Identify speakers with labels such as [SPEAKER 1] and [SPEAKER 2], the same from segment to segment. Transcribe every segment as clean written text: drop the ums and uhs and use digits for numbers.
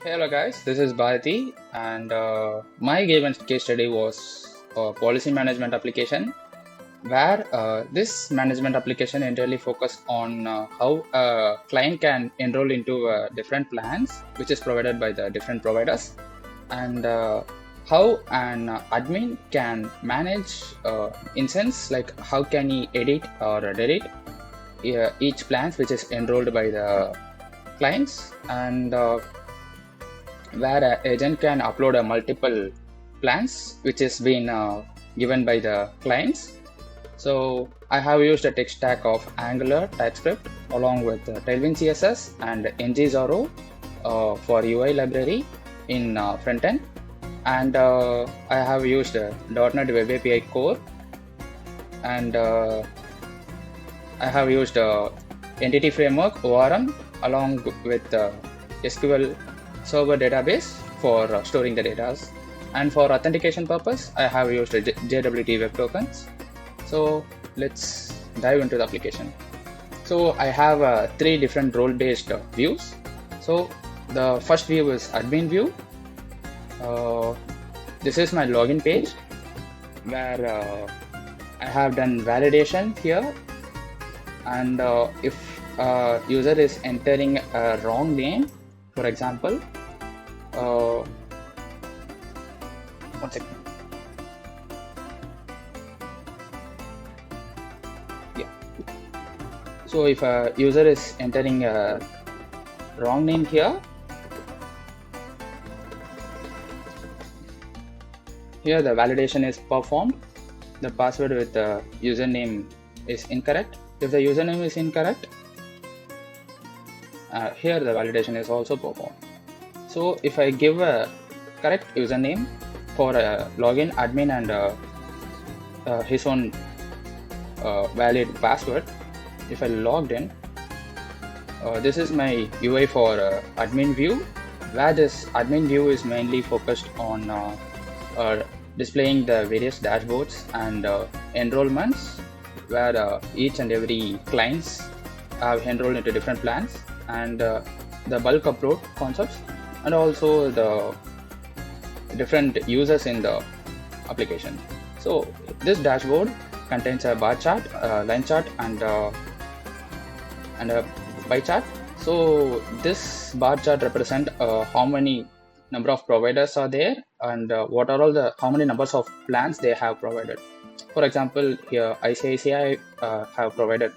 [SPEAKER 1] Hello guys, this is Bharati and my given case study was a policy management application where this management application entirely focused on how a client can enroll into different plans which is provided by the different providers and how an admin can manage instance like how can he edit or delete each plans which is enrolled by the clients and where an agent can upload a multiple plans which is been given by the clients. So I have used a tech stack of Angular, TypeScript along with Tailwind CSS and ng0 for UI library in frontend, and I have used .NET Web API Core, and I have used Entity Framework (ORM) along with SQL Server database for storing the data. And for authentication purpose, I have used JWT Web Tokens. So let's dive into the application. So I have three different role-based views. So the first view is admin view. This is my login page where I have done validation here, and if user is entering a wrong name, for example, one second. Yeah. So if a user is entering a wrong name here, the validation is performed. The password with the username is incorrect. If the username is incorrect, here the validation is also performed. So if I give a correct username for a login admin and his own valid password, if I logged in, this is my UI for admin view, where this admin view is mainly focused on displaying the various dashboards and enrollments, where each and every clients have enrolled into different plans, and the bulk upload concepts, and also the different users in the application. So this dashboard contains a bar chart, line chart, and a pie chart. So this bar chart represent how many number of providers are there, and what are all the how many numbers of plans they have provided. For example, here ICICI have provided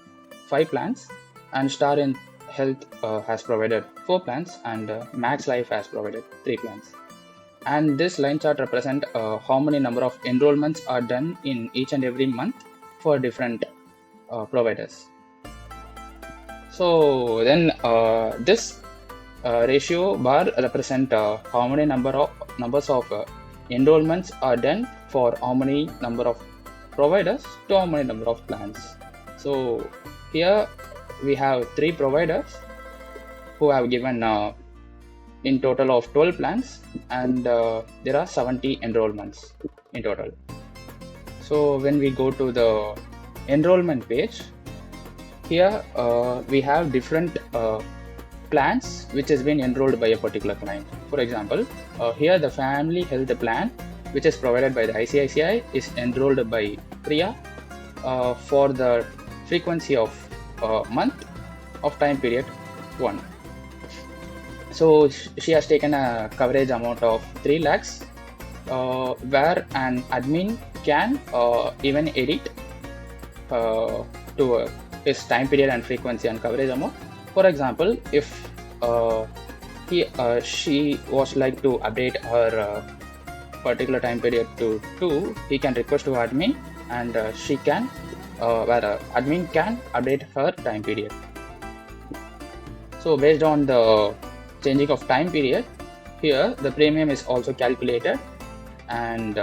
[SPEAKER 1] 5 plans, and Star in Health has provided 4 plans, and Max Life has provided 3 plans. And this line chart represent how many number of enrollments are done in each and every month for different providers. So then this ratio bar represent how many numbers of enrollments are done for how many number of providers to how many number of plans. So here we have 3 providers who have given in total of 12 plans, and there are 70 enrollments in total. So when we go to the enrollment page, here we have different plans which has been enrolled by a particular client. For example, here the family health plan which is provided by the ICICI is enrolled by Priya for the frequency of month of time period 1. So she has taken a coverage amount of 3 lakhs, where an admin can even edit to his time period and frequency and coverage amount. For example, if she was like to update her particular time period to 2, he can request to admin, and she can where admin can update her time period. So based on the changing of time period, here the premium is also calculated and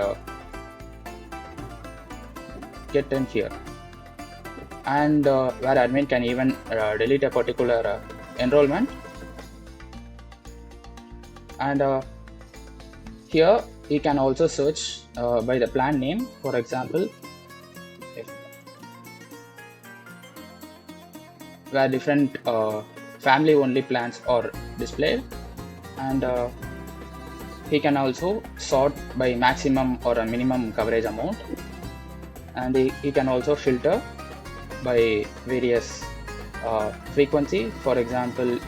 [SPEAKER 1] get in here, and where admin can even delete a particular enrollment, and here he can also search by the plan name. For example, where different family only plans are displayed, and he can also sort by maximum or a minimum coverage amount, and he can also filter by various frequency. For example,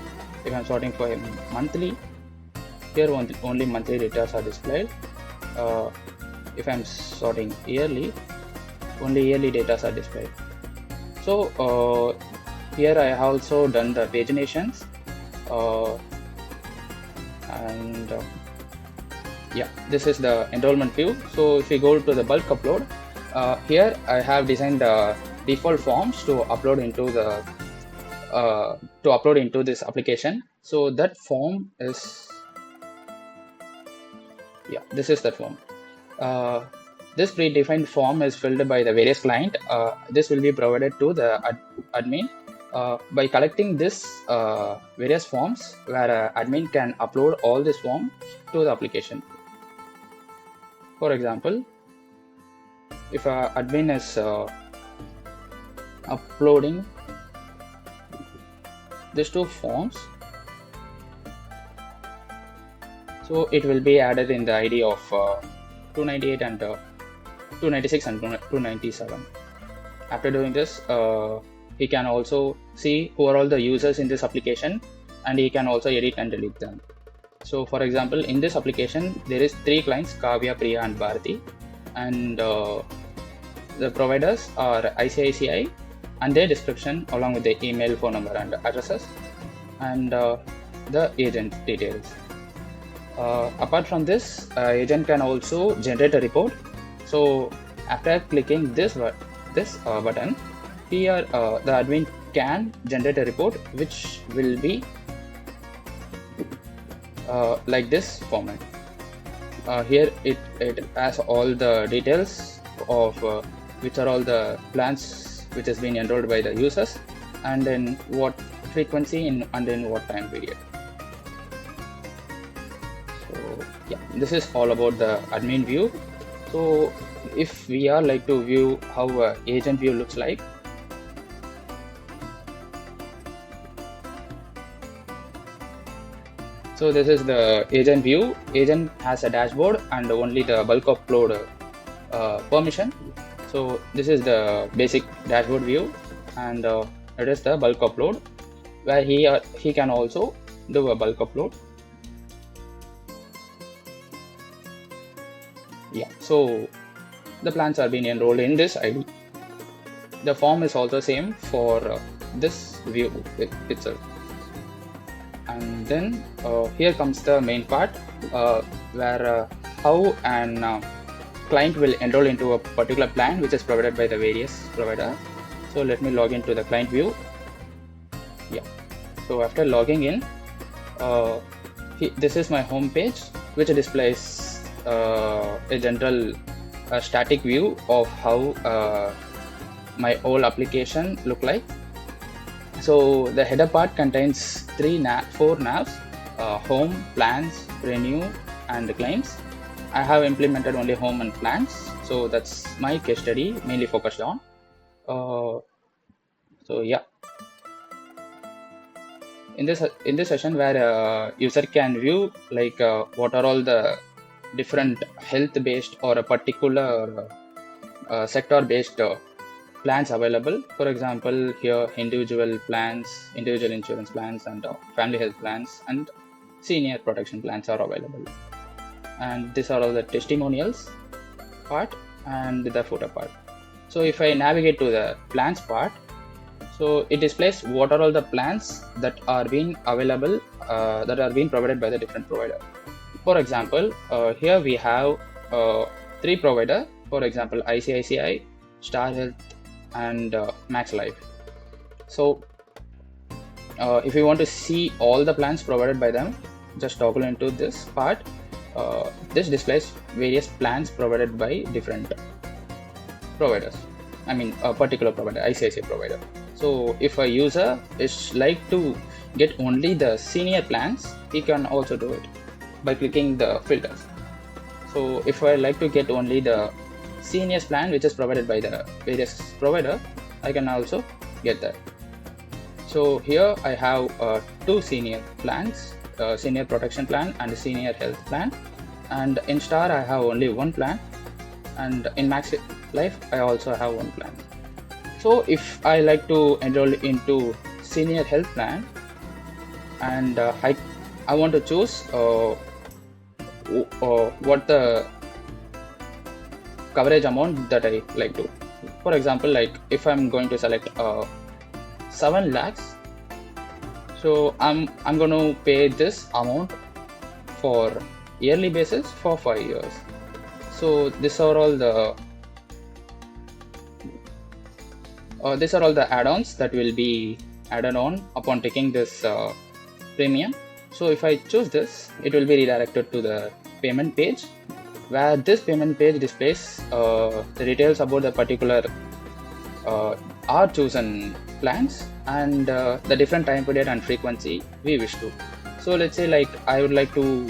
[SPEAKER 1] if I'm sorting for a monthly, here only monthly data are displayed. If I'm sorting yearly, only yearly data are displayed. So here I have also done the paginations, and yeah, this is the enrollment view. So if we go to the bulk upload, here I have designed the default forms to upload into this application. So that form is, yeah, this is the form. This predefined form is filled by the various client. This will be provided to the admin by collecting this various forms, where admin can upload all this form to the application. For example, if admin is uploading these two forms, so it will be added in the ID of 298 and 296 and 297. After doing this, he can also see who are all the users in this application, and he can also edit and delete them. So for example, in this application there is 3 clients, Kavya, Priya and Bharati, and the providers are ICICI and their description along with the email, phone number and addresses, and the agent details. Apart from this, agent can also generate a report. So after clicking this button here, the admin can generate a report which will be like this format. Here it has all the details of which are all the plans which has been enrolled by the users, and then what frequency and then what time period. So yeah, this is all about the admin view. So if we are like to view how agent view looks like, so this is the agent view. Agent has a dashboard and only the bulk upload permission. So this is the basic dashboard view, and it is the bulk upload, where he can also do a bulk upload. Yeah, so the plans are being enrolled in this ID. The form is also same for this view itself. And then here comes the main part, where how an client will enroll into a particular plan which is provided by the various provider. So let me log into the client view. Yeah, so after logging in, this is my home page, which displays a general static view of how my whole application look like. So the header part contains 4 navs: home, plans, renew and claims. I have implemented only home and plans, so that's my case study mainly focused on. So yeah, in this session, where user can view like what are all the different health based or a particular sector based plans available. For example, here individual plans, individual insurance plans and family health plans and senior protection plans are available. And these are all the testimonials part and the footer part. So if I navigate to the plans part, so it displays what are all the plans that are being available, that are being provided by the different provider. For example, here we have 3 provider. For example, ICICI, Star Health and Max Life. So if you want to see all the plans provided by them, just toggle into this part. This displays various plans provided by different providers. I mean a particular provider, ICICI provider. So if a user is like to get only the senior plans, he can also do it by clicking the filters. So if I like to get only the seniors plan which is provided by the various provider, I can also get that. So here I have 2 senior plans, senior protection plan and senior health plan, and in Star I have only one plan, and in Max Life I also have one plan. So if I like to enroll into senior health plan, and I want to choose what the coverage amount that I like to. For example, like if I'm going to select 7 lakhs, so I'm going to pay this amount for yearly basis for 5 years. So these are all the add-ons that will be added on upon taking this premium. So if I choose this, it will be redirected to the payment page, where this payment page displays the details about the particular our chosen plans and the different time period and frequency we wish to. So let's say like I would like to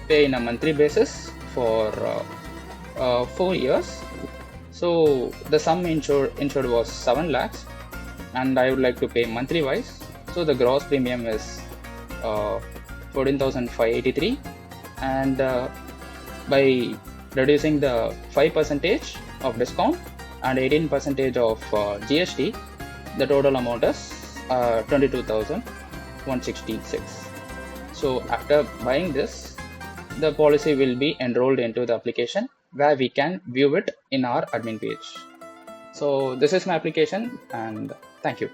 [SPEAKER 1] pay in a monthly basis for 4 years. So the sum insured was 7 lakhs, and I would like to pay monthly wise. So the gross premium is 14,583, and by reducing the 5% of discount and 18% of GST, the total amount is 22,166. So after buying this, the policy will be enrolled into the application, where we can view it in our admin page. So this is my application, and thank you.